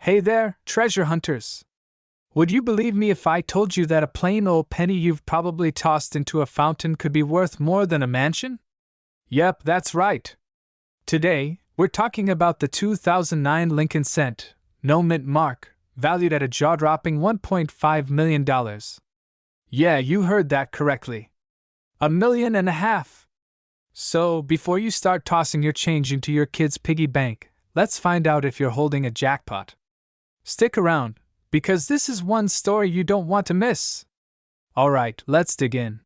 Hey there, treasure hunters! Would you believe me if I told you that a plain old penny you've probably tossed into a fountain could be worth more than a mansion? Yep, that's right. Today, we're talking about the 2009 Lincoln cent, no mint mark, valued at a jaw-dropping $1.5 million. Yeah, you heard that correctly. $1.5 million. So, before you start tossing your change into your kid's piggy bank, let's find out if you're holding a jackpot. Stick around, because this is one story you don't want to miss. Alright, let's dig in.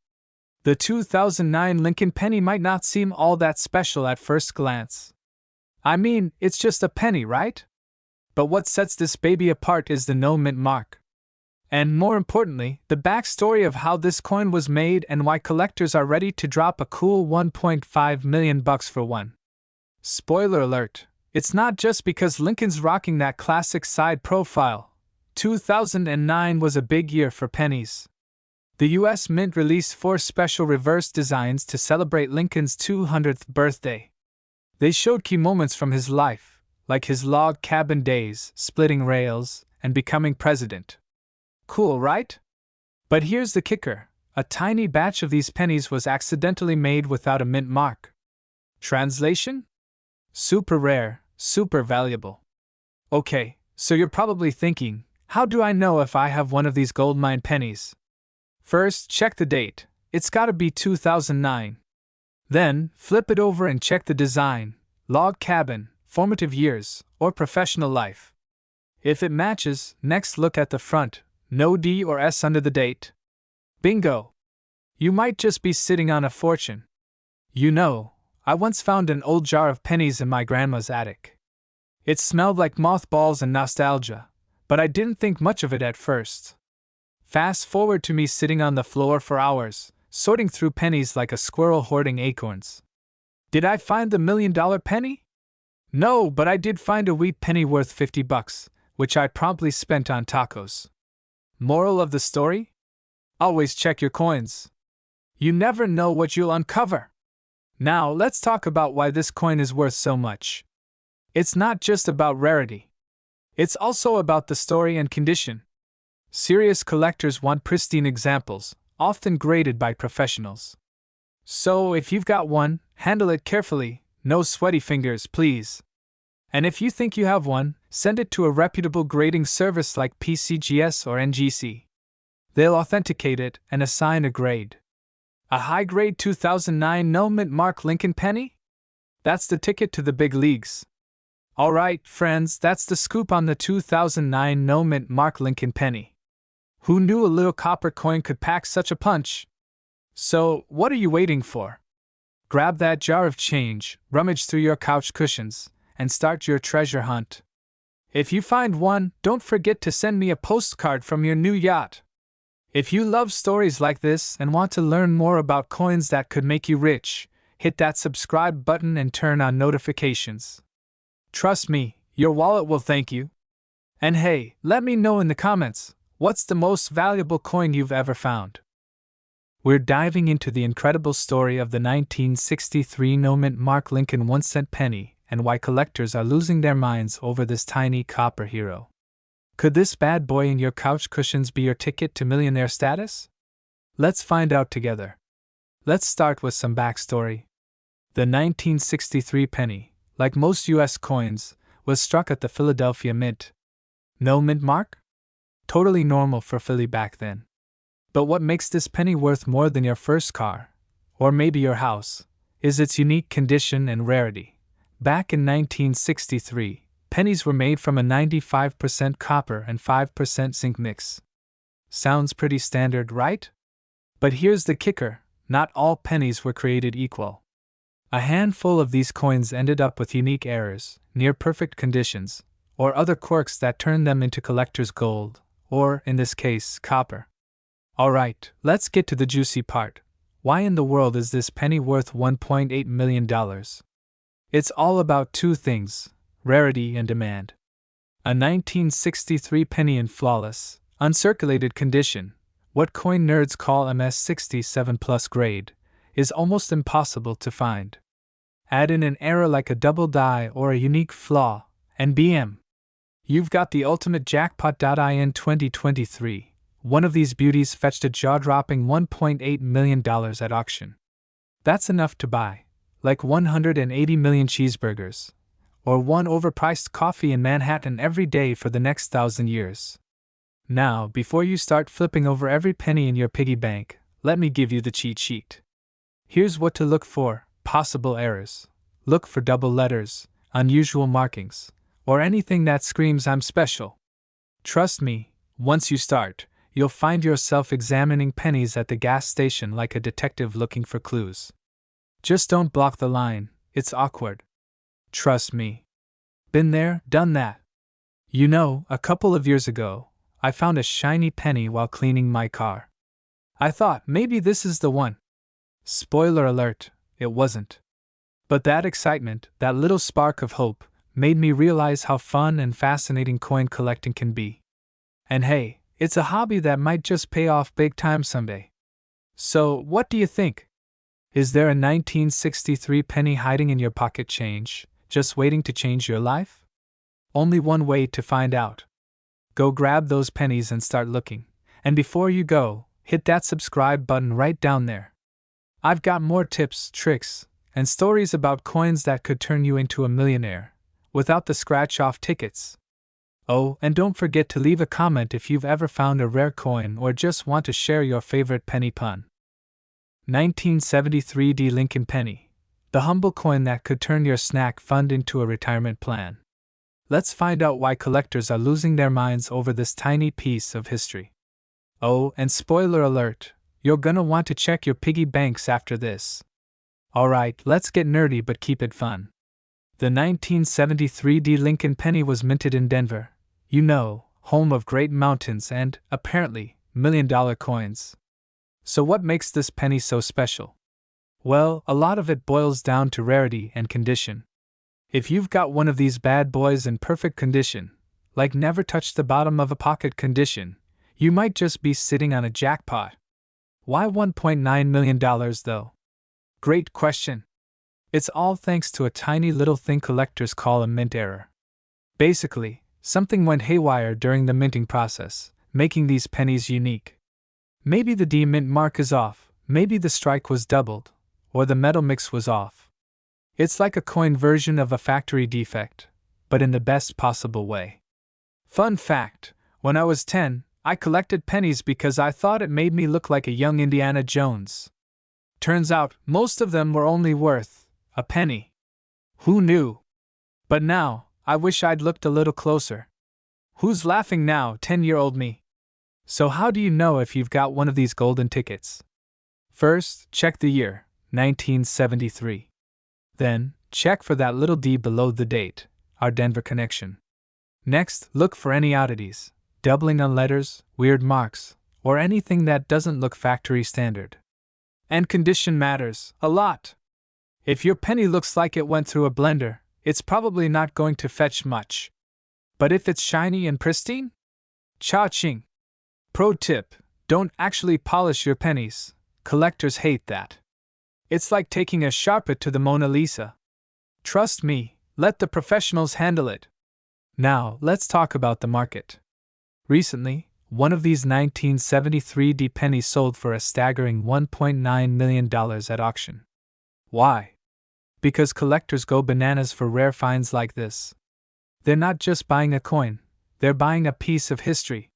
The 2009 Lincoln penny might not seem all that special at first glance. I mean, it's just a penny, right? But what sets this baby apart is the no mint mark. And more importantly, the backstory of how this coin was made and why collectors are ready to drop a cool $1.5 million for one. Spoiler alert, it's not just because Lincoln's rocking that classic side profile. 2009 was a big year for pennies. The US Mint released 4 special reverse designs to celebrate Lincoln's 200th birthday. They showed key moments from his life, like his log cabin days, splitting rails, and becoming president. Cool, right? But here's the kicker. A tiny batch of these pennies was accidentally made without a mint mark. Translation? Super rare, super valuable. Okay, so you're probably thinking, how do I know if I have one of these goldmine pennies? First, check the date. It's gotta be 2009. Then, flip it over and check the design, log cabin, formative years, or professional life. If it matches, next look at the front, no D or S under the date. Bingo! You might just be sitting on a fortune. You know, I once found an old jar of pennies in my grandma's attic. It smelled like mothballs and nostalgia, but I didn't think much of it at first. Fast forward to me sitting on the floor for hours, sorting through pennies like a squirrel hoarding acorns. Did I find the $1 million penny? No, but I did find a wheat penny worth $50, which I promptly spent on tacos. Moral of the story? Always check your coins. You never know what you'll uncover. Now, let's talk about why this coin is worth so much. It's not just about rarity. It's also about the story and condition. Serious collectors want pristine examples, often graded by professionals. So, if you've got one, handle it carefully, no sweaty fingers, please. And if you think you have one, send it to a reputable grading service like PCGS or NGC. They'll authenticate it and assign a grade. A high-grade 2009 no mint mark Lincoln penny? That's the ticket to the big leagues. Alright, friends, that's the scoop on the 2009 no mint mark Lincoln penny. Who knew a little copper coin could pack such a punch? So, what are you waiting for? Grab that jar of change, rummage through your couch cushions, and start your treasure hunt. If you find one, don't forget to send me a postcard from your new yacht. If you love stories like this and want to learn more about coins that could make you rich, hit that subscribe button and turn on notifications. Trust me, your wallet will thank you. And hey, let me know in the comments, what's the most valuable coin you've ever found? We're diving into the incredible story of the 1963 no mint mark Lincoln 1-cent penny and why collectors are losing their minds over this tiny copper hero. Could this bad boy in your couch cushions be your ticket to millionaire status? Let's find out together. Let's start with some backstory. The 1963 penny, like most US coins, was struck at the Philadelphia Mint. No mint mark? Totally normal for Philly back then. But what makes this penny worth more than your first car, or maybe your house, is its unique condition and rarity. Back in 1963, pennies were made from a 95% copper and 5% zinc mix. Sounds pretty standard, right? But here's the kicker, not all pennies were created equal. A handful of these coins ended up with unique errors, near-perfect conditions, or other quirks that turned them into collector's gold, or, in this case, copper. Alright, let's get to the juicy part. Why in the world is this penny worth $1.8 million? It's all about two things, rarity and demand. A 1963 penny in flawless, uncirculated condition, what coin nerds call MS67 plus grade, is almost impossible to find. Add in an error like a double die or a unique flaw, and BM. You've got the ultimate jackpot. In 2023, one of these beauties fetched a jaw-dropping $1.8 million at auction. That's enough to buy, like 180 million cheeseburgers, or one overpriced coffee in Manhattan every day for the next 1,000 years. Now, before you start flipping over every penny in your piggy bank, let me give you the cheat sheet. Here's what to look for: possible errors. Look for double letters, unusual markings, or anything that screams "I'm special." Trust me, once you start, you'll find yourself examining pennies at the gas station like a detective looking for clues. Just don't block the line, it's awkward. Trust me. Been there, done that. You know, a couple of years ago, I found a shiny penny while cleaning my car. I thought maybe this is the one. Spoiler alert, it wasn't. But that excitement, that little spark of hope, made me realize how fun and fascinating coin collecting can be. And hey, it's a hobby that might just pay off big time someday. So, what do you think? Is there a 1963 penny hiding in your pocket change, just waiting to change your life? Only one way to find out. Go grab those pennies and start looking. And before you go, hit that subscribe button right down there. I've got more tips, tricks, and stories about coins that could turn you into a millionaire, without the scratch-off tickets. Oh, and don't forget to leave a comment if you've ever found a rare coin or just want to share your favorite penny pun. 1973 D Lincoln Penny, the humble coin that could turn your snack fund into a retirement plan. Let's find out why collectors are losing their minds over this tiny piece of history. Oh, and spoiler alert, you're gonna want to check your piggy banks after this. Alright, let's get nerdy but keep it fun. The 1973 D Lincoln Penny was minted in Denver, you know, home of great mountains and, apparently, million-dollar coins. So what makes this penny so special? Well, a lot of it boils down to rarity and condition. If you've got one of these bad boys in perfect condition, like never touched the bottom of a pocket condition, you might just be sitting on a jackpot. Why $1.9 million though? Great question. It's all thanks to a tiny little thing collectors call a mint error. Basically, something went haywire during the minting process, making these pennies unique. Maybe the D mint mark is off, maybe the strike was doubled, or the metal mix was off. It's like a coin version of a factory defect, but in the best possible way. Fun fact, when I was 10, I collected pennies because I thought it made me look like a young Indiana Jones. Turns out, most of them were only worth a penny. Who knew? But now, I wish I'd looked a little closer. Who's laughing now, 10-year-old me? So how do you know if you've got one of these golden tickets? First, check the year, 1973. Then, check for that little D below the date, our Denver connection. Next, look for any oddities, doubling on letters, weird marks, or anything that doesn't look factory standard. And condition matters a lot. If your penny looks like it went through a blender, it's probably not going to fetch much. But if it's shiny and pristine? Cha-ching! Pro tip, don't actually polish your pennies. Collectors hate that. It's like taking a Sharpie to the Mona Lisa. Trust me, let the professionals handle it. Now, let's talk about the market. Recently, one of these 1973 D pennies sold for a staggering $1.9 million at auction. Why? Because collectors go bananas for rare finds like this. They're not just buying a coin, they're buying a piece of history.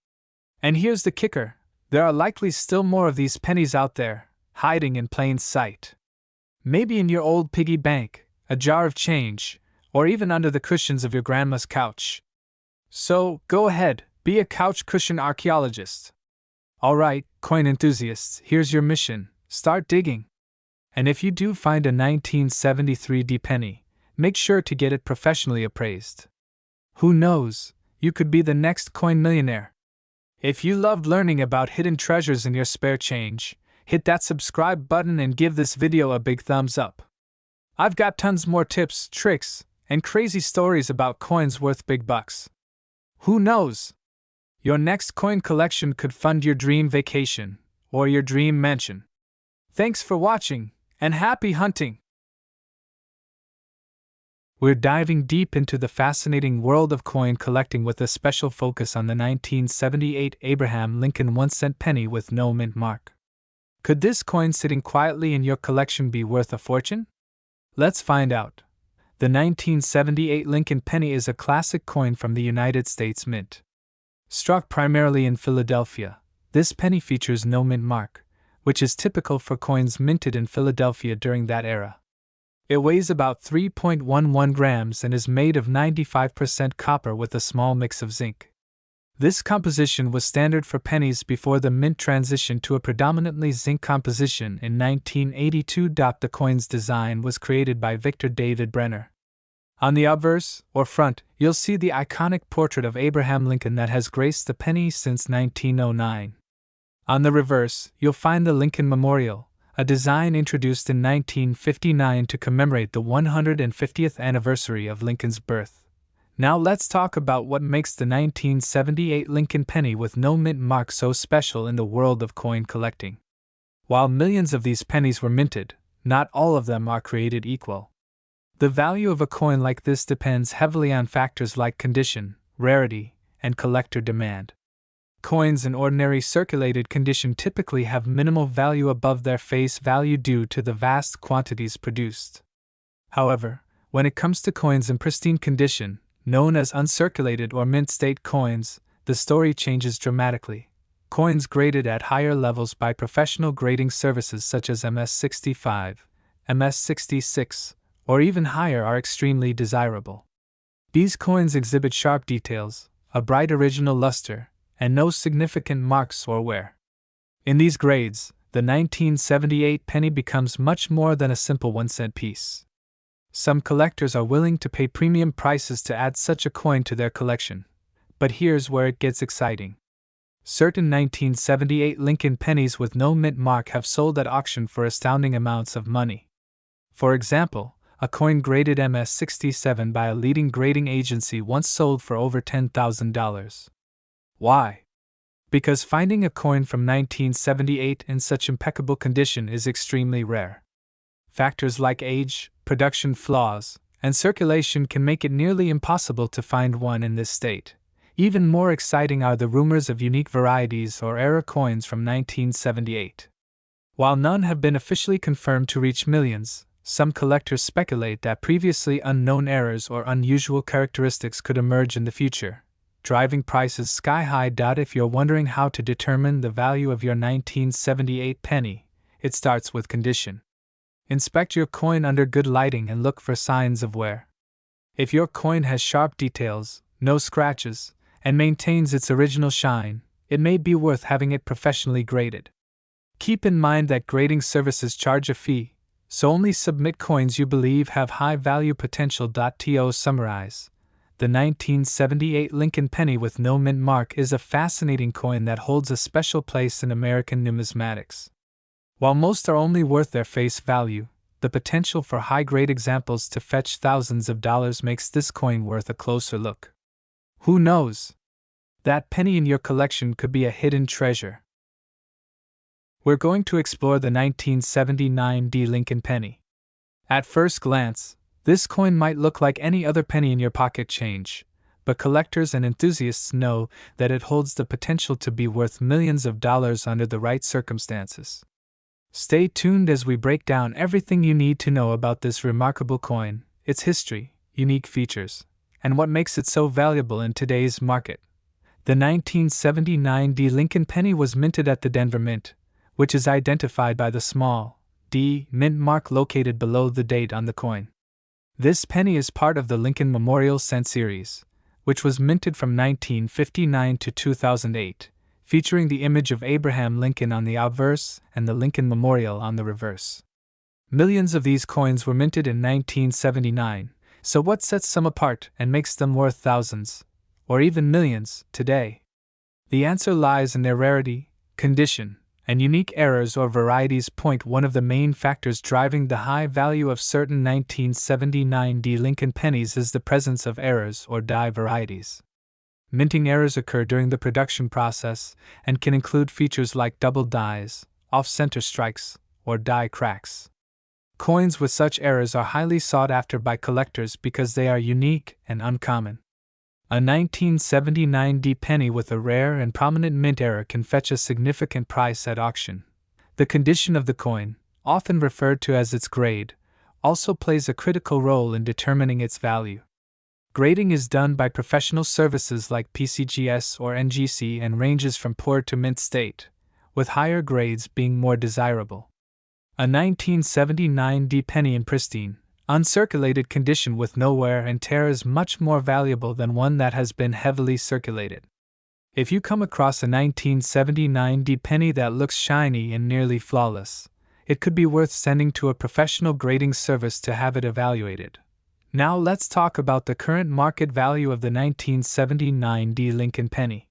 And here's the kicker, there are likely still more of these pennies out there, hiding in plain sight. Maybe in your old piggy bank, a jar of change, or even under the cushions of your grandma's couch. So, go ahead, be a couch cushion archaeologist. Alright, coin enthusiasts, here's your mission, start digging. And if you do find a 1973 D penny, make sure to get it professionally appraised. Who knows, you could be the next coin millionaire. If you loved learning about hidden treasures in your spare change, hit that subscribe button and give this video a big thumbs up. I've got tons more tips, tricks, and crazy stories about coins worth big bucks. Who knows? Your next coin collection could fund your dream vacation, or your dream mansion. Thanks for watching, and happy hunting! We're diving deep into the fascinating world of coin collecting with a special focus on the 1978 Abraham Lincoln 1-cent penny with no mint mark. Could this coin sitting quietly in your collection be worth a fortune? Let's find out. The 1978 Lincoln penny is a classic coin from the United States Mint. Struck primarily in Philadelphia, this penny features no mint mark, which is typical for coins minted in Philadelphia during that era. It weighs about 3.11 grams and is made of 95% copper with a small mix of zinc. This composition was standard for pennies before the mint transitioned to a predominantly zinc composition in 1982. The coin's design was created by Victor David Brenner. On the obverse, or front, you'll see the iconic portrait of Abraham Lincoln that has graced the penny since 1909. On the reverse, you'll find the Lincoln Memorial, a design introduced in 1959 to commemorate the 150th anniversary of Lincoln's birth. Now let's talk about what makes the 1978 Lincoln penny with no mint mark so special in the world of coin collecting. While millions of these pennies were minted, not all of them are created equal. The value of a coin like this depends heavily on factors like condition, rarity, and collector demand. Coins in ordinary circulated condition typically have minimal value above their face value due to the vast quantities produced. However, when it comes to coins in pristine condition, known as uncirculated or mint state coins, the story changes dramatically. Coins graded at higher levels by professional grading services such as MS65, MS66, or even higher are extremely desirable. These coins exhibit sharp details, a bright original luster, and no significant marks or wear. In these grades, the 1978 penny becomes much more than a simple 1-cent piece. Some collectors are willing to pay premium prices to add such a coin to their collection. But here's where it gets exciting. Certain 1978 Lincoln pennies with no mint mark have sold at auction for astounding amounts of money. For example, a coin graded MS67 by a leading grading agency once sold for over $10,000. Why? Because finding a coin from 1978 in such impeccable condition is extremely rare. Factors like age, production flaws, and circulation can make it nearly impossible to find one in this state. Even more exciting are the rumors of unique varieties or error coins from 1978. While none have been officially confirmed to reach millions, some collectors speculate that previously unknown errors or unusual characteristics could emerge in the future, driving prices sky high. If you're wondering how to determine the value of your 1978 penny, it starts with condition. Inspect your coin under good lighting and look for signs of wear. If your coin has sharp details, no scratches, and maintains its original shine, it may be worth having it professionally graded. Keep in mind that grading services charge a fee, so only submit coins you believe have high value potential. To summarize, the 1978 Lincoln penny with no mint mark is a fascinating coin that holds a special place in American numismatics. While most are only worth their face value, the potential for high-grade examples to fetch thousands of dollars makes this coin worth a closer look. Who knows? That penny in your collection could be a hidden treasure. We're going to explore the 1979 Lincoln penny. At first glance, this coin might look like any other penny in your pocket change, but collectors and enthusiasts know that it holds the potential to be worth millions of dollars under the right circumstances. Stay tuned as we break down everything you need to know about this remarkable coin, its history, unique features, and what makes it so valuable in today's market. The 1979 Lincoln penny was minted at the Denver Mint, which is identified by the small D mint mark located below the date on the coin. This penny is part of the Lincoln Memorial cent series, which was minted from 1959 to 2008. Featuring the image of Abraham Lincoln on the obverse and the Lincoln Memorial on the reverse. Millions of these coins were minted in 1979, so what sets some apart and makes them worth thousands, or even millions, today? The answer lies in their rarity, condition, and unique errors or varieties. One of the main factors driving the high value of certain 1979 Lincoln pennies is the presence of errors or die varieties. Minting errors occur during the production process and can include features like double dies, off-center strikes, or die cracks. Coins with such errors are highly sought after by collectors because they are unique and uncommon. A 1979 D penny with a rare and prominent mint error can fetch a significant price at auction. The condition of the coin, often referred to as its grade, also plays a critical role in determining its value. Grading is done by professional services like PCGS or NGC and ranges from poor to mint state, with higher grades being more desirable. A 1979 D penny in pristine, uncirculated condition with no wear and tear is much more valuable than one that has been heavily circulated. If you come across a 1979 D penny that looks shiny and nearly flawless, it could be worth sending to a professional grading service to have it evaluated. Now let's talk about the current market value of the 1979 D Lincoln penny.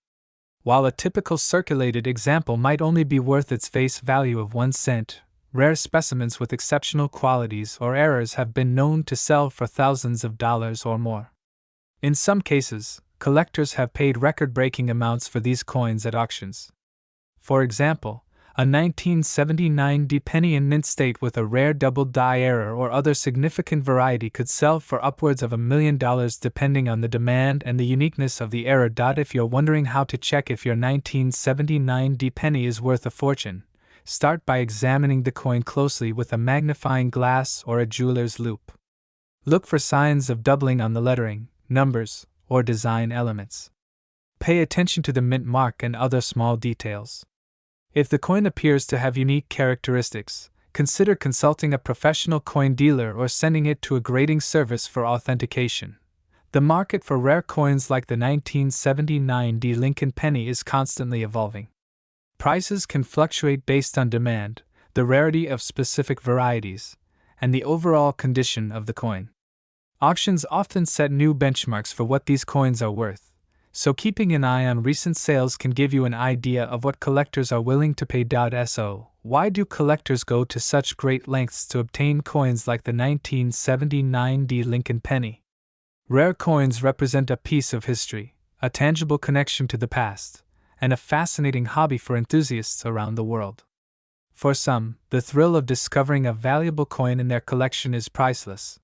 While a typical circulated example might only be worth its face value of 1 cent, rare specimens with exceptional qualities or errors have been known to sell for thousands of dollars or more. In some cases, collectors have paid record-breaking amounts for these coins at auctions. For example, a 1979 D penny in mint state with a rare double die error or other significant variety could sell for upwards of $1 million depending on the demand and the uniqueness of the error. If you're wondering how to check if your 1979 D penny is worth a fortune, start by examining the coin closely with a magnifying glass or a jeweler's loupe. Look for signs of doubling on the lettering, numbers, or design elements. Pay attention to the mint mark and other small details. If the coin appears to have unique characteristics, consider consulting a professional coin dealer or sending it to a grading service for authentication. The market for rare coins like the 1979 D Lincoln penny is constantly evolving. Prices can fluctuate based on demand, the rarity of specific varieties, and the overall condition of the coin. Auctions often set new benchmarks for what these coins are worth, so keeping an eye on recent sales can give you an idea of what collectors are willing to pay. So, why do collectors go to such great lengths to obtain coins like the 1979 D Lincoln penny? Rare coins represent a piece of history, a tangible connection to the past, and a fascinating hobby for enthusiasts around the world. For some, the thrill of discovering a valuable coin in their collection is priceless.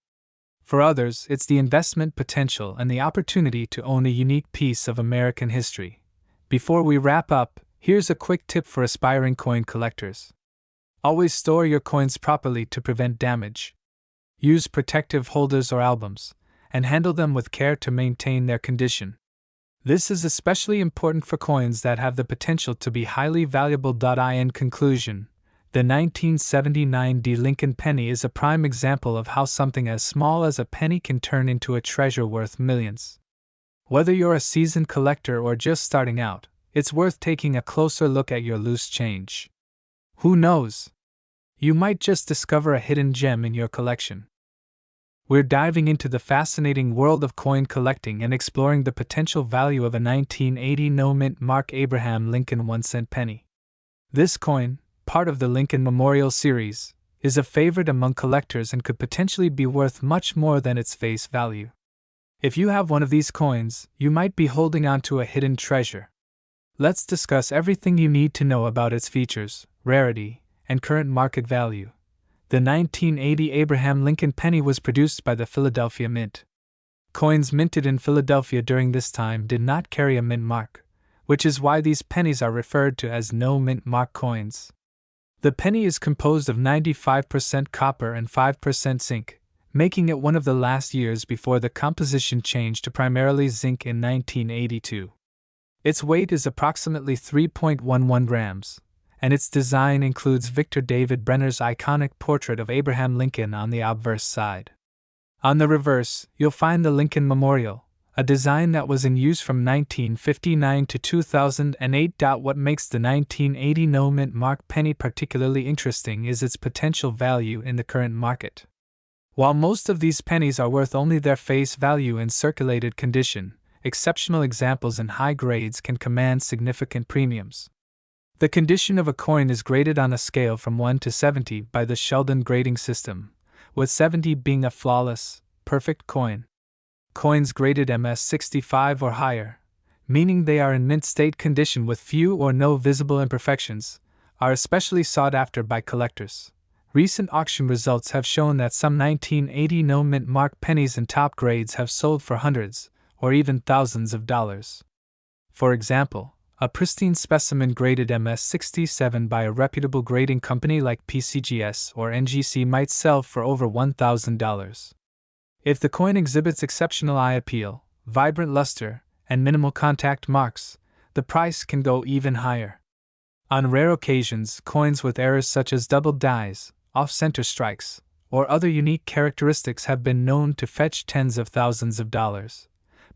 For others, it's the investment potential and the opportunity to own a unique piece of American history. Before we wrap up, here's a quick tip for aspiring coin collectors. Always store your coins properly to prevent damage. Use protective holders or albums, and handle them with care to maintain their condition. This is especially important for coins that have the potential to be highly valuable. In conclusion, the 1979 D Lincoln penny is a prime example of how something as small as a penny can turn into a treasure worth millions. Whether you're a seasoned collector or just starting out, it's worth taking a closer look at your loose change. Who knows? You might just discover a hidden gem in your collection. We're diving into the fascinating world of coin collecting and exploring the potential value of a 1980 no-mint Mark Abraham Lincoln 1-cent penny. This coin, part of the Lincoln Memorial Series, is a favorite among collectors and could potentially be worth much more than its face value. If you have one of these coins, you might be holding on to a hidden treasure. Let's discuss everything you need to know about its features, rarity, and current market value. The 1980 Abraham Lincoln penny was produced by the Philadelphia Mint. Coins minted in Philadelphia during this time did not carry a mint mark, which is why these pennies are referred to as no mint mark coins. The penny is composed of 95% copper and 5% zinc, making it one of the last years before the composition changed to primarily zinc in 1982. Its weight is approximately 3.11 grams, and its design includes Victor David Brenner's iconic portrait of Abraham Lincoln on the obverse side. On the reverse, you'll find the Lincoln Memorial, a design that was in use from 1959 to 2008. What makes the 1980 no-mint mark penny particularly interesting is its potential value in the current market. While most of these pennies are worth only their face value in circulated condition, exceptional examples in high grades can command significant premiums. The condition of a coin is graded on a scale from 1 to 70 by the Sheldon grading system, with 70 being a flawless, perfect coin. Coins graded MS65 or higher, meaning they are in mint state condition with few or no visible imperfections, are especially sought after by collectors. Recent auction results have shown that some 1980 no-mint mark pennies in top grades have sold for hundreds, or even thousands of dollars. For example, a pristine specimen graded MS-67 by a reputable grading company like PCGS or NGC might sell for over $1,000. If the coin exhibits exceptional eye appeal, vibrant luster, and minimal contact marks, the price can go even higher. On rare occasions, coins with errors such as doubled dies, off-center strikes, or other unique characteristics have been known to fetch tens of thousands of dollars.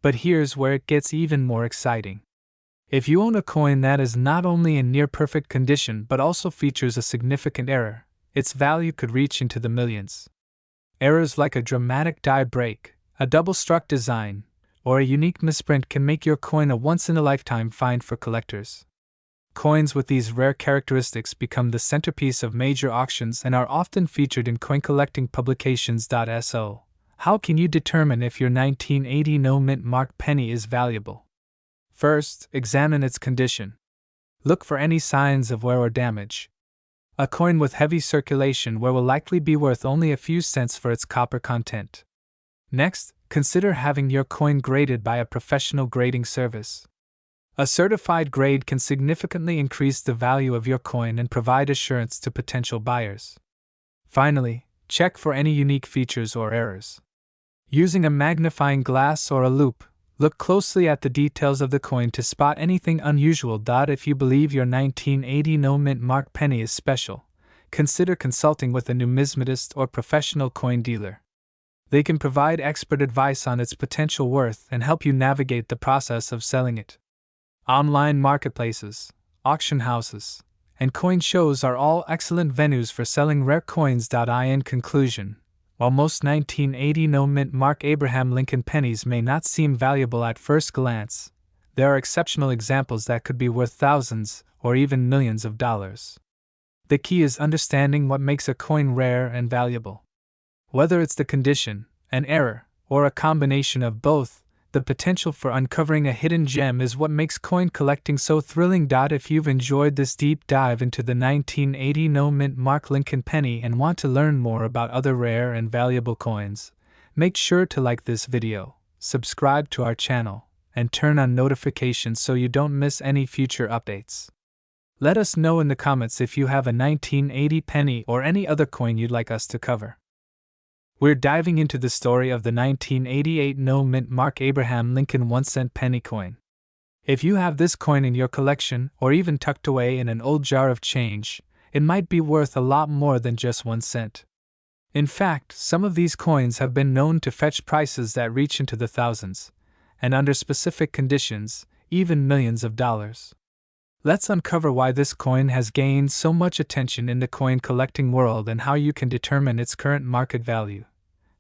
But here's where it gets even more exciting. If you own a coin that is not only in near-perfect condition but also features a significant error, its value could reach into the millions. Errors like a dramatic die break, a double-struck design, or a unique misprint can make your coin a once-in-a-lifetime find for collectors. Coins with these rare characteristics become the centerpiece of major auctions and are often featured in coin collecting publications. So, how can you determine if your 1980 no-mint mark penny is valuable? First, examine its condition. Look for any signs of wear or damage. A coin with heavy circulation wear will likely be worth only a few cents for its copper content. Next, consider having your coin graded by a professional grading service. A certified grade can significantly increase the value of your coin and provide assurance to potential buyers. Finally, check for any unique features or errors. Using a magnifying glass or a loupe, look closely at the details of the coin to spot anything unusual. If you believe your 1980 no-mint mark penny is special, consider consulting with a numismatist or professional coin dealer. They can provide expert advice on its potential worth and help you navigate the process of selling it. Online marketplaces, auction houses, and coin shows are all excellent venues for selling rare coins. In conclusion, while most 1980 no-mint mark Abraham Lincoln pennies may not seem valuable at first glance, there are exceptional examples that could be worth thousands or even millions of dollars. The key is understanding what makes a coin rare and valuable. Whether it's the condition, an error, or a combination of both, the potential for uncovering a hidden gem is what makes coin collecting so thrilling. If you've enjoyed this deep dive into the 1980 no-mint mark Lincoln penny and want to learn more about other rare and valuable coins, make sure to like this video, subscribe to our channel, and turn on notifications so you don't miss any future updates. Let us know in the comments if you have a 1980 penny or any other coin you'd like us to cover. We're diving into the story of the 1988 no-mint mark Abraham Lincoln 1-cent penny coin. If you have this coin in your collection or even tucked away in an old jar of change, it might be worth a lot more than just 1 cent. In fact, some of these coins have been known to fetch prices that reach into the thousands, and under specific conditions, even millions of dollars. Let's uncover why this coin has gained so much attention in the coin collecting world and how you can determine its current market value.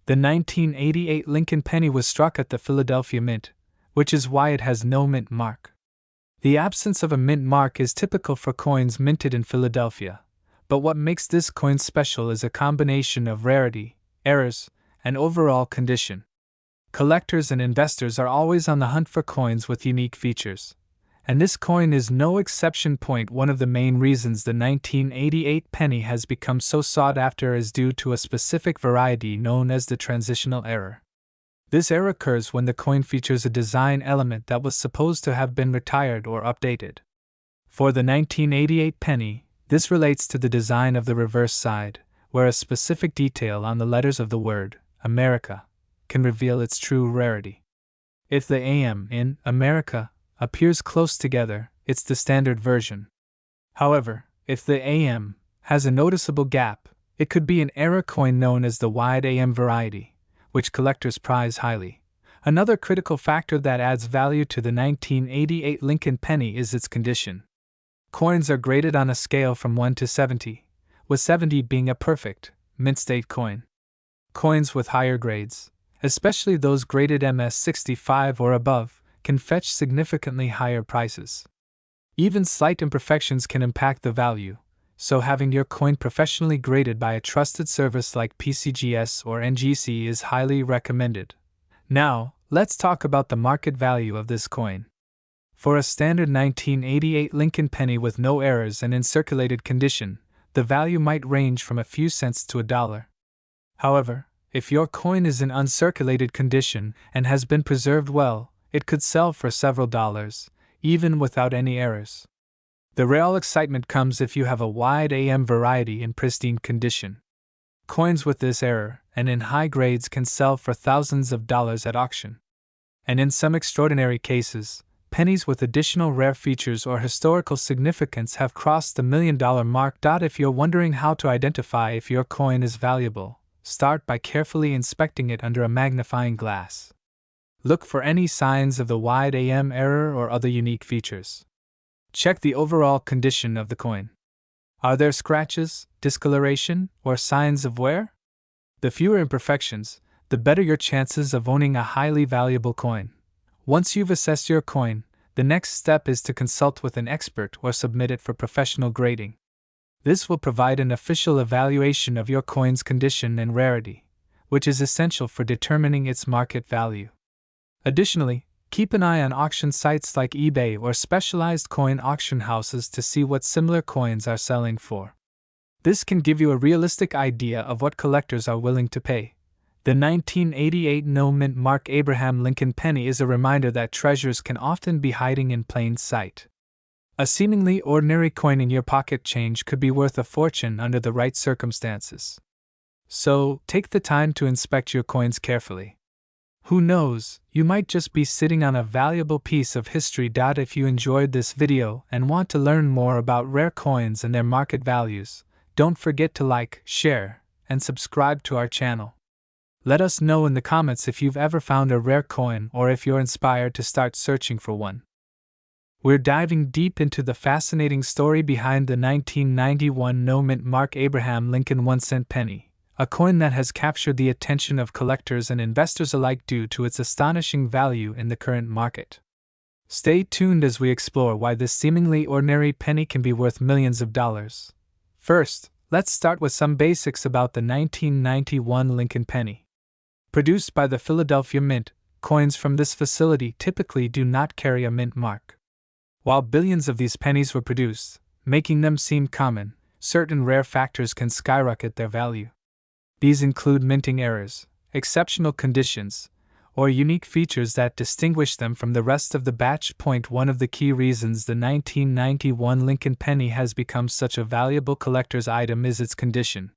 The 1988 Lincoln penny was struck at the Philadelphia Mint, which is why it has no mint mark. The absence of a mint mark is typical for coins minted in Philadelphia, but what makes this coin special is a combination of rarity, errors, and overall condition. Collectors and investors are always on the hunt for coins with unique features, and this coin is no exception. One of the main reasons the 1988 penny has become so sought after is due to a specific variety known as the transitional error. This error occurs when the coin features a design element that was supposed to have been retired or updated. For the 1988 penny, this relates to the design of the reverse side, where a specific detail on the letters of the word America can reveal its true rarity. If the AM in America appears close together, it's the standard version. However, if the AM has a noticeable gap, it could be an error coin known as the wide AM variety, which collectors prize highly. Another critical factor that adds value to the 1988 Lincoln penny is its condition. Coins are graded on a scale from 1 to 70, with 70 being a perfect, mint-state coin. Coins with higher grades, especially those graded MS-65 or above, can fetch significantly higher prices. Even slight imperfections can impact the value, so having your coin professionally graded by a trusted service like PCGS or NGC is highly recommended. Now, let's talk about the market value of this coin. For a standard 1988 Lincoln penny with no errors and in circulated condition, the value might range from a few cents to $1. However, if your coin is in uncirculated condition and has been preserved well, it could sell for several dollars, even without any errors. The real excitement comes if you have a wide AM variety in pristine condition. Coins with this error and in high grades can sell for thousands of dollars at auction. And in some extraordinary cases, pennies with additional rare features or historical significance have crossed the $1 million mark. If you're wondering how to identify if your coin is valuable, start by carefully inspecting it under a magnifying glass. Look for any signs of the wide AM error or other unique features. Check the overall condition of the coin. Are there scratches, discoloration, or signs of wear? The fewer imperfections, the better your chances of owning a highly valuable coin. Once you've assessed your coin, the next step is to consult with an expert or submit it for professional grading. This will provide an official evaluation of your coin's condition and rarity, which is essential for determining its market value. Additionally, keep an eye on auction sites like eBay or specialized coin auction houses to see what similar coins are selling for. This can give you a realistic idea of what collectors are willing to pay. The 1988 no-mint Mark Abraham Lincoln penny is a reminder that treasures can often be hiding in plain sight. A seemingly ordinary coin in your pocket change could be worth a fortune under the right circumstances. So, take the time to inspect your coins carefully. Who knows, you might just be sitting on a valuable piece of history. If you enjoyed this video and want to learn more about rare coins and their market values, don't forget to like, share, and subscribe to our channel. Let us know in the comments if you've ever found a rare coin or if you're inspired to start searching for one. We're diving deep into the fascinating story behind the 1991 no-mint Mark Abraham Lincoln 1-cent penny, a coin that has captured the attention of collectors and investors alike due to its astonishing value in the current market. Stay tuned as we explore why this seemingly ordinary penny can be worth millions of dollars. First, let's start with some basics about the 1991 Lincoln penny. Produced by the Philadelphia Mint, coins from this facility typically do not carry a mint mark. While billions of these pennies were produced, making them seem common, certain rare factors can skyrocket their value. These include minting errors, exceptional conditions, or unique features that distinguish them from the rest of the batch. One of the key reasons the 1991 Lincoln penny has become such a valuable collector's item is its condition.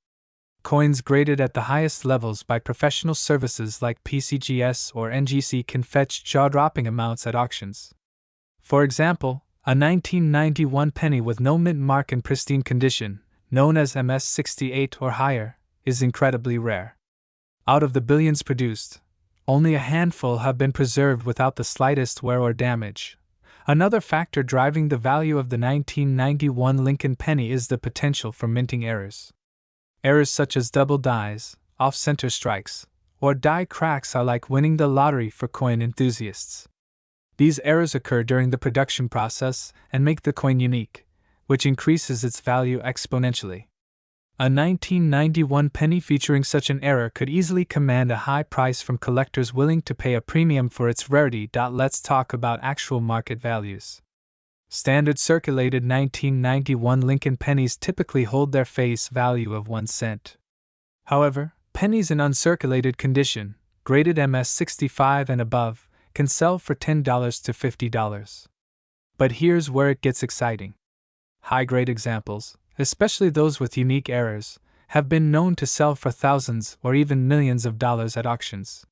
Coins graded at the highest levels by professional services like PCGS or NGC can fetch jaw-dropping amounts at auctions. For example, a 1991 penny with no mint mark in pristine condition, known as MS68 or higher, is incredibly rare. Out of the billions produced, only a handful have been preserved without the slightest wear or damage. Another factor driving the value of the 1991 Lincoln penny is the potential for minting errors. Errors such as double dies, off-center strikes, or die cracks are like winning the lottery for coin enthusiasts. These errors occur during the production process and make the coin unique, which increases its value exponentially. A 1991 penny featuring such an error could easily command a high price from collectors willing to pay a premium for its rarity. Let's talk about actual market values. Standard circulated 1991 Lincoln pennies typically hold their face value of 1 cent. However, pennies in uncirculated condition, graded MS65 and above, can sell for $10 to $50. But here's where it gets exciting. High-grade examples, especially those with unique errors, have been known to sell for thousands or even millions of dollars at auctions.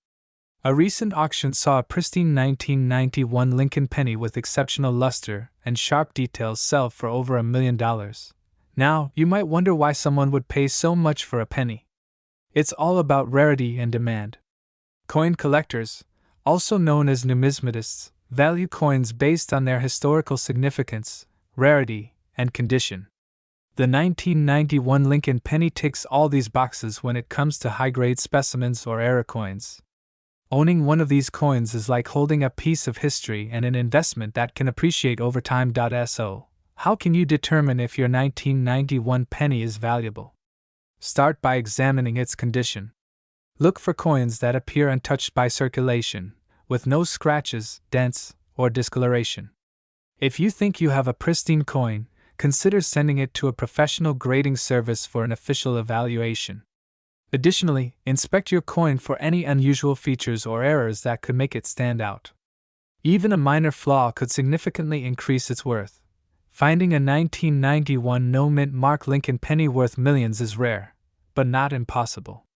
A recent auction saw a pristine 1991 Lincoln penny with exceptional luster and sharp details sell for over $1 million. Now, you might wonder why someone would pay so much for a penny. It's all about rarity and demand. Coin collectors, also known as numismatists, value coins based on their historical significance, rarity, and condition. The 1991 Lincoln penny ticks all these boxes when it comes to high-grade specimens or error coins. Owning one of these coins is like holding a piece of history and an investment that can appreciate over time. So, how can you determine if your 1991 penny is valuable? Start by examining its condition. Look for coins that appear untouched by circulation, with no scratches, dents, or discoloration. If you think you have a pristine coin, consider sending it to a professional grading service for an official evaluation. Additionally, inspect your coin for any unusual features or errors that could make it stand out. Even a minor flaw could significantly increase its worth. Finding a 1991 no-mint mark Lincoln penny worth millions is rare, but not impossible.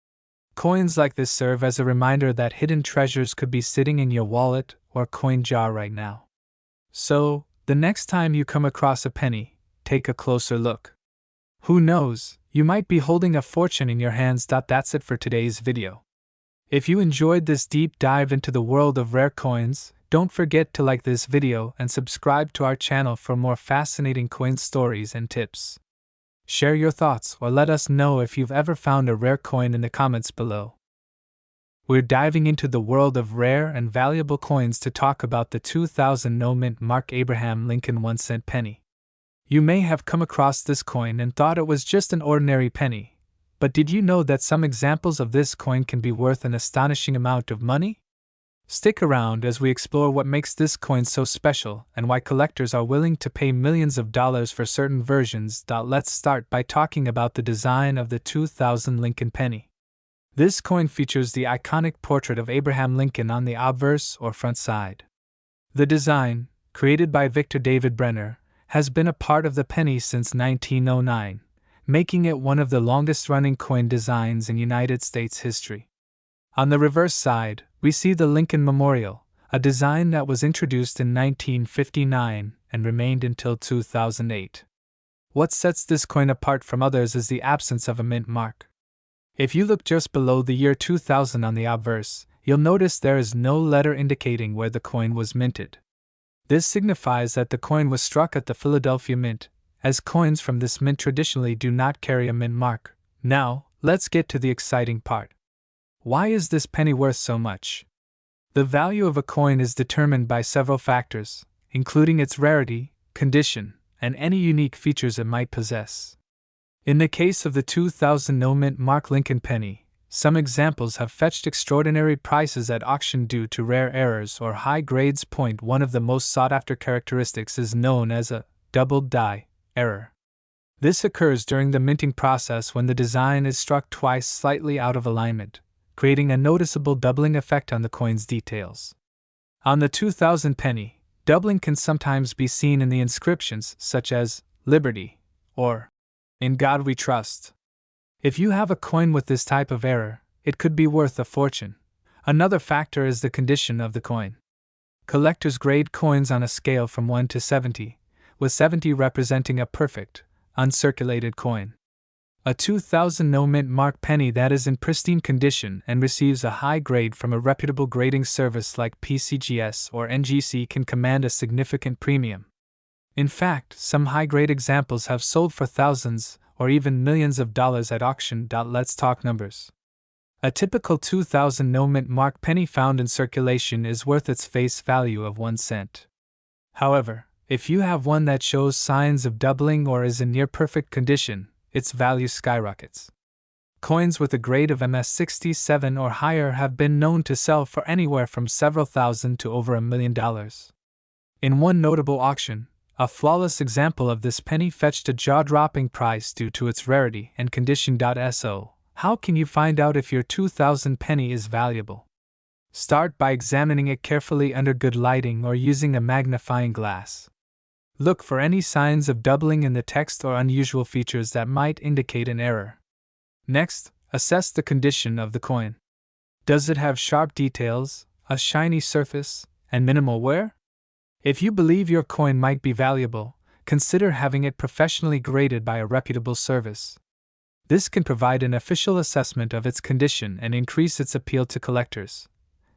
Coins like this serve as a reminder that hidden treasures could be sitting in your wallet or coin jar right now. So, the next time you come across a penny, take a closer look. Who knows, you might be holding a fortune in your hands. That's it for today's video. If you enjoyed this deep dive into the world of rare coins, don't forget to like this video and subscribe to our channel for more fascinating coin stories and tips. Share your thoughts or let us know if you've ever found a rare coin in the comments below. We're diving into the world of rare and valuable coins to talk about the 2000 no-mint mark Abraham Lincoln 1-cent penny. You may have come across this coin and thought it was just an ordinary penny, but did you know that some examples of this coin can be worth an astonishing amount of money? Stick around as we explore what makes this coin so special and why collectors are willing to pay millions of dollars for certain versions. Let's start by talking about the design of the 2000 Lincoln penny. This coin features the iconic portrait of Abraham Lincoln on the obverse or front side. The design, created by Victor David Brenner, has been a part of the penny since 1909, making it one of the longest-running coin designs in United States history. On the reverse side, we see the Lincoln Memorial, a design that was introduced in 1959 and remained until 2008. What sets this coin apart from others is the absence of a mint mark. If you look just below the year 2000 on the obverse, you'll notice there is no letter indicating where the coin was minted. This signifies that the coin was struck at the Philadelphia Mint, as coins from this mint traditionally do not carry a mint mark. Now, let's get to the exciting part. Why is this penny worth so much? The value of a coin is determined by several factors, including its rarity, condition, and any unique features it might possess. In the case of the 2000 no-mint mark Lincoln penny, some examples have fetched extraordinary prices at auction due to rare errors or high grades. One of the most sought-after characteristics is known as a doubled die error. This occurs during the minting process when the design is struck twice slightly out of alignment, creating a noticeable doubling effect on the coin's details. On the 2000 penny, doubling can sometimes be seen in the inscriptions such as Liberty or In God We Trust. If you have a coin with this type of error, it could be worth a fortune. Another factor is the condition of the coin. Collectors grade coins on a scale from 1 to 70, with 70 representing a perfect, uncirculated coin. A 2000 no-mint mark penny that is in pristine condition and receives a high grade from a reputable grading service like PCGS or NGC can command a significant premium. In fact, some high-grade examples have sold for thousands or even millions of dollars at auction. Let's talk numbers. A typical 2000 no-mint mark penny found in circulation is worth its face value of 1 cent. However, if you have one that shows signs of doubling or is in near-perfect condition, its value skyrockets. Coins with a grade of MS67 or higher have been known to sell for anywhere from several thousand to over $1 million. In one notable auction, a flawless example of this penny fetched a jaw-dropping price due to its rarity and condition. So, how can you find out if your 2000 penny is valuable? Start by examining it carefully under good lighting or using a magnifying glass. Look for any signs of doubling in the text or unusual features that might indicate an error. Next, assess the condition of the coin. Does it have sharp details, a shiny surface, and minimal wear? If you believe your coin might be valuable, consider having it professionally graded by a reputable service. This can provide an official assessment of its condition and increase its appeal to collectors.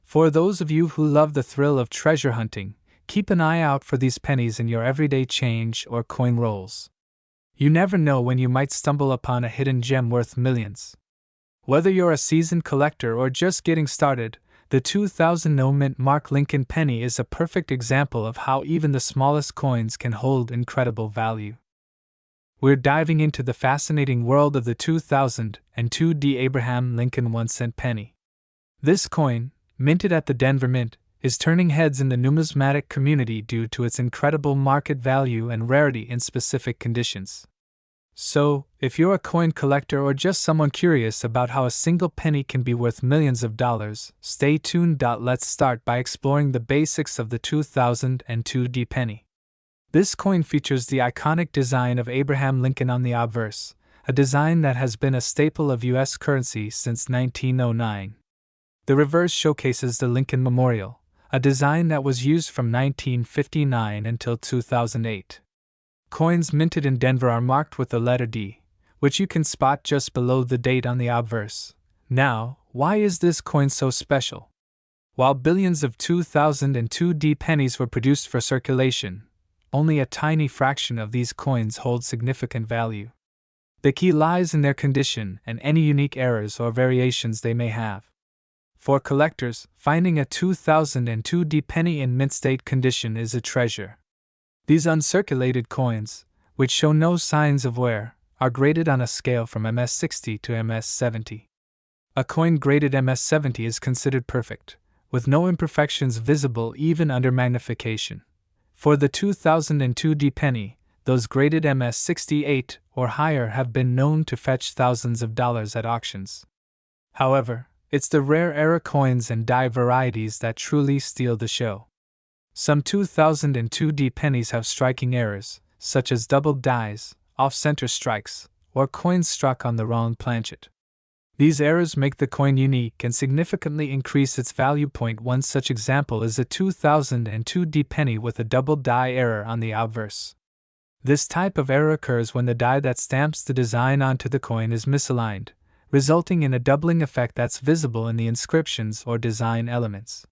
For those of you who love the thrill of treasure hunting, keep an eye out for these pennies in your everyday change or coin rolls. You never know when you might stumble upon a hidden gem worth millions. Whether you're a seasoned collector or just getting started, the 2000 no-mint mark Lincoln penny is a perfect example of how even the smallest coins can hold incredible value. We're diving into the fascinating world of the 2002 Abraham Lincoln 1-cent penny. This coin, minted at the Denver Mint, is turning heads in the numismatic community due to its incredible market value and rarity in specific conditions. So, if you're a coin collector or just someone curious about how a single penny can be worth millions of dollars, stay tuned. Let's start by exploring the basics of the 2002 D penny. This coin features the iconic design of Abraham Lincoln on the obverse, a design that has been a staple of U.S. currency since 1909. The reverse showcases the Lincoln Memorial, a design that was used from 1959 until 2008. Coins minted in Denver are marked with the letter D, which you can spot just below the date on the obverse. Now, why is this coin so special? While billions of 2002 D pennies were produced for circulation, only a tiny fraction of these coins hold significant value. The key lies in their condition and any unique errors or variations they may have. For collectors, finding a 2002 D penny in mint state condition is a treasure. These uncirculated coins, which show no signs of wear, are graded on a scale from MS60 to MS70. A coin graded MS70 is considered perfect, with no imperfections visible even under magnification. For the 2002 D penny, those graded MS68 or higher have been known to fetch thousands of dollars at auctions. However, it's the rare era coins and die varieties that truly steal the show. Some 2002 D pennies have striking errors, such as doubled dies, off-center strikes, or coins struck on the wrong planchet. These errors make the coin unique and significantly increase its value. One such example is a 2002 D penny with a doubled die error on the obverse. This type of error occurs when the die that stamps the design onto the coin is misaligned, resulting in a doubling effect that's visible in the inscriptions or design elements.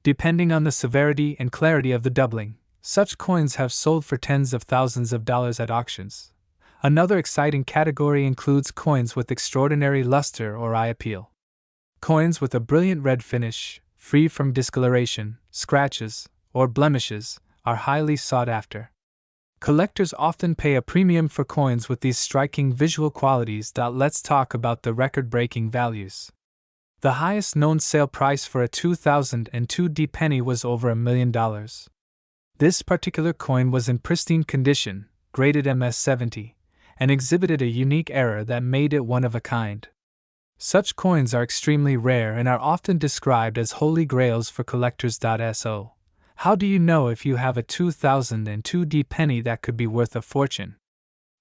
Depending on the severity and clarity of the doubling, such coins have sold for tens of thousands of dollars at auctions. Another exciting category includes coins with extraordinary luster or eye appeal. Coins with a brilliant red finish, free from discoloration, scratches, or blemishes, are highly sought after. Collectors often pay a premium for coins with these striking visual qualities. Let's talk about the record-breaking values. The highest known sale price for a 2002 D penny was over $1 million. This particular coin was in pristine condition, graded MS70, and exhibited a unique error that made it one of a kind. Such coins are extremely rare and are often described as holy grails for collectors. So, how do you know if you have a 2002 D penny that could be worth a fortune?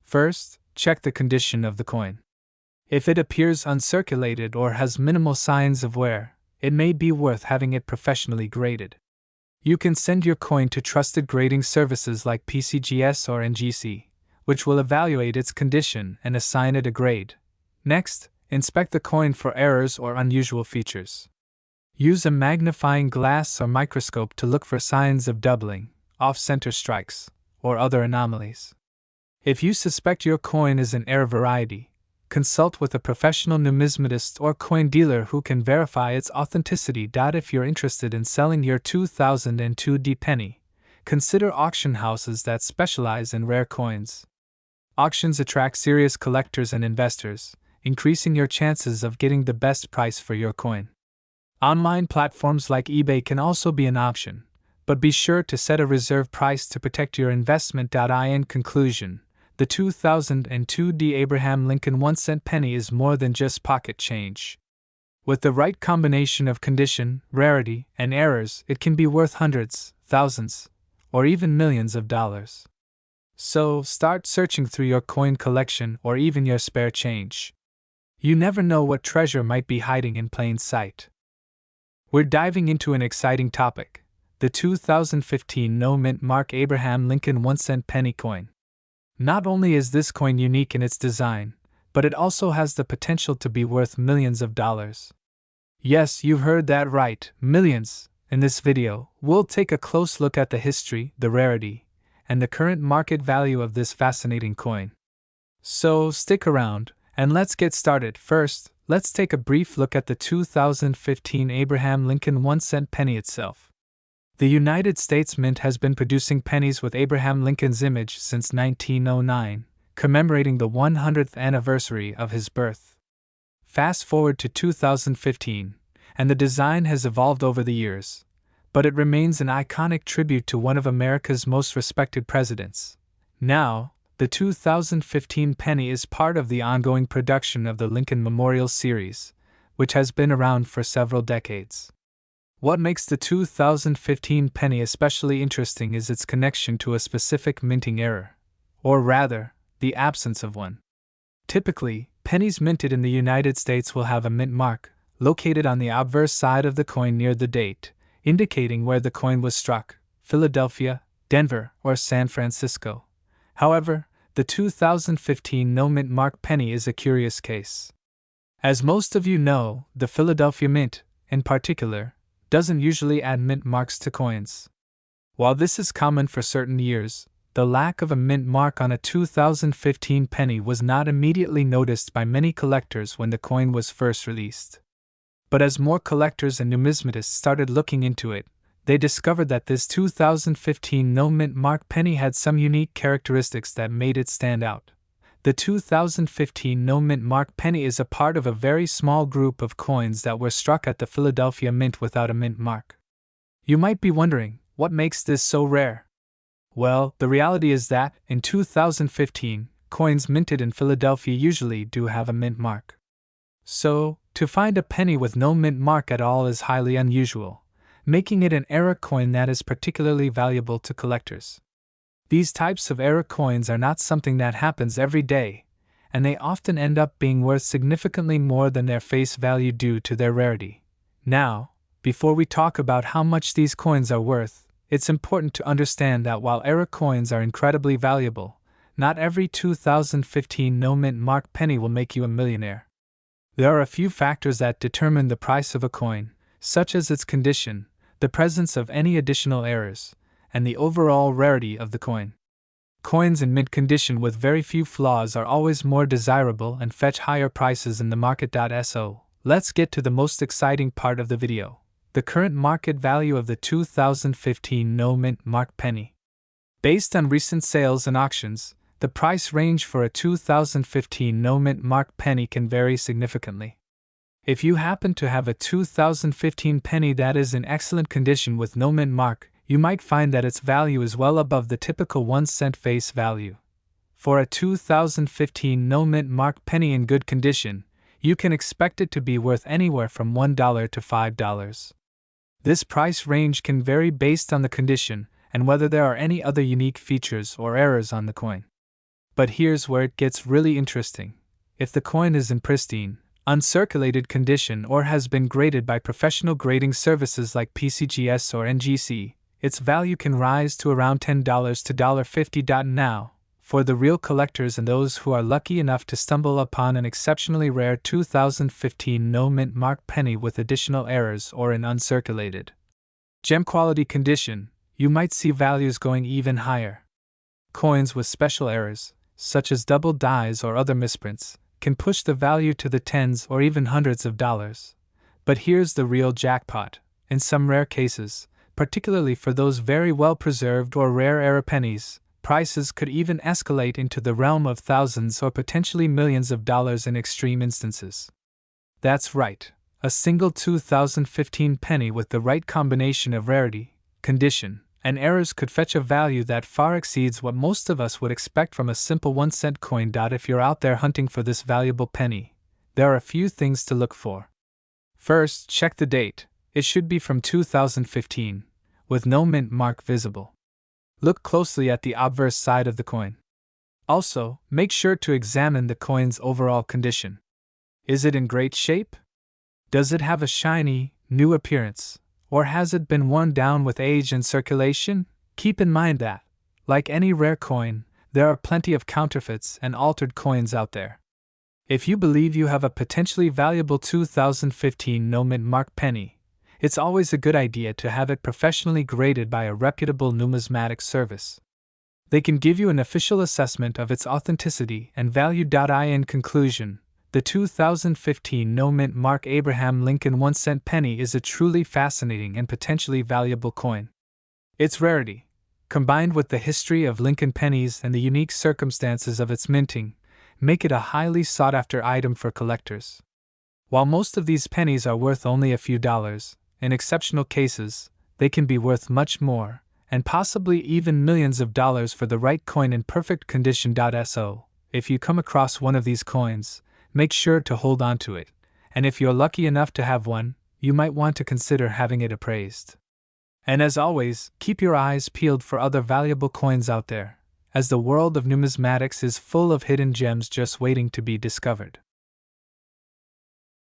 First, check the condition of the coin. If it appears uncirculated or has minimal signs of wear, it may be worth having it professionally graded. You can send your coin to trusted grading services like PCGS or NGC, which will evaluate its condition and assign it a grade. Next, inspect the coin for errors or unusual features. Use a magnifying glass or microscope to look for signs of doubling, off-center strikes, or other anomalies. If you suspect your coin is an error variety, consult with a professional numismatist or coin dealer who can verify its authenticity. If you're interested in selling your 2002 D penny, consider auction houses that specialize in rare coins. Auctions attract serious collectors and investors, increasing your chances of getting the best price for your coin. Online platforms like eBay can also be an option, but be sure to set a reserve price to protect your investment. In conclusion, the 2002 D Abraham Lincoln 1-cent penny is more than just pocket change. With the right combination of condition, rarity, and errors, it can be worth hundreds, thousands, or even millions of dollars. So, start searching through your coin collection or even your spare change. You never know what treasure might be hiding in plain sight. We're diving into an exciting topic: the 2015 no-mint mark Abraham Lincoln 1-cent penny coin. Not only is this coin unique in its design, but it also has the potential to be worth millions of dollars. Yes, you've heard that right, millions. In this video, we'll take a close look at the history, the rarity, and the current market value of this fascinating coin. So stick around, and let's get started. First, let's take a brief look at the 2015 Abraham Lincoln 1-cent penny itself. The United States Mint has been producing pennies with Abraham Lincoln's image since 1909, commemorating the 100th anniversary of his birth. Fast forward to 2015, and the design has evolved over the years. but it remains an iconic tribute to one of America's most respected presidents. Now, the 2015 penny is part of the ongoing production of the Lincoln Memorial Series, which has been around for several decades. What makes the 2015 penny especially interesting is its connection to a specific minting error, or rather, the absence of one. Typically, pennies minted in the United States will have a mint mark, located on the obverse side of the coin near the date, indicating where the coin was struck, Philadelphia, Denver, or San Francisco. However, the 2015 no mint mark penny is a curious case. As most of you know, the Philadelphia Mint, in particular, doesn't usually add mint marks to coins. While this is common for certain years, the lack of a mint mark on a 2015 penny was not immediately noticed by many collectors when the coin was first released. But as more collectors and numismatists started looking into it, they discovered that this 2015 no mint mark penny had some unique characteristics that made it stand out. The 2015 no mint mark penny is a part of a very small group of coins that were struck at the Philadelphia Mint without a mint mark. You might be wondering, what makes this so rare? Well, the reality is that, in 2015, coins minted in Philadelphia usually do have a mint mark. So, to find a penny with no mint mark at all is highly unusual, making it an era coin that is particularly valuable to collectors. These types of era coins are not something that happens every day, and they often end up being worth significantly more than their face value due to their rarity. Now, before we talk about how much these coins are worth, it's important to understand that while era coins are incredibly valuable, not every 2015 no mint mark penny will make you a millionaire. There are a few factors that determine the price of a coin, such as its condition, the presence of any additional errors, and the overall rarity of the coin. Coins in mint condition with very few flaws are always more desirable and fetch higher prices in the market. So, let's get to the most exciting part of the video: the current market value of the 2015 no mint mark penny. Based on recent sales and auctions, the price range for a 2015 no mint mark penny can vary significantly. If you happen to have a 2015 penny that is in excellent condition with no mint mark, you might find that its value is well above the typical 1 cent face value. For a 2015 no mint mark penny in good condition, you can expect it to be worth anywhere from $1 to $5. This price range can vary based on the condition and whether there are any other unique features or errors on the coin. But here's where it gets really interesting. If the coin is in pristine, uncirculated condition or has been graded by professional grading services like PCGS or NGC, its value can rise to around $10 to $50. Now, for the real collectors and those who are lucky enough to stumble upon an exceptionally rare 2015 no mint mark penny with additional errors or in uncirculated gem quality condition, you might see values going even higher. Coins with special errors, such as double dies or other misprints, can push the value to the tens or even hundreds of dollars. But here's the real jackpot: in some rare cases, particularly for those very well-preserved or rare era pennies, prices could even escalate into the realm of thousands or potentially millions of dollars in extreme instances. That's right, a single 2015 penny with the right combination of rarity, condition, and errors could fetch a value that far exceeds what most of us would expect from a simple 1 cent coin. If you're out there hunting for this valuable penny, there are a few things to look for. First, check the date. It should be from 2015, with no mint mark visible. Look closely at the obverse side of the coin. Also, make sure to examine the coin's overall condition. Is it in great shape? Does it have a shiny, new appearance? Or has it been worn down with age and circulation? Keep in mind that, like any rare coin, there are plenty of counterfeits and altered coins out there. If you believe you have a potentially valuable 2015 no mint mark penny, it's always a good idea to have it professionally graded by a reputable numismatic service. They can give you an official assessment of its authenticity and value. In conclusion, the 2015 no mint mark Abraham Lincoln 1 cent penny is a truly fascinating and potentially valuable coin. Its rarity, combined with the history of Lincoln pennies and the unique circumstances of its minting, make it a highly sought-after item for collectors. While most of these pennies are worth only a few dollars, in exceptional cases, they can be worth much more, and possibly even millions of dollars for the right coin in perfect condition. So, if you come across one of these coins, make sure to hold on to it, and if you're lucky enough to have one, you might want to consider having it appraised. And as always, keep your eyes peeled for other valuable coins out there, as the world of numismatics is full of hidden gems just waiting to be discovered.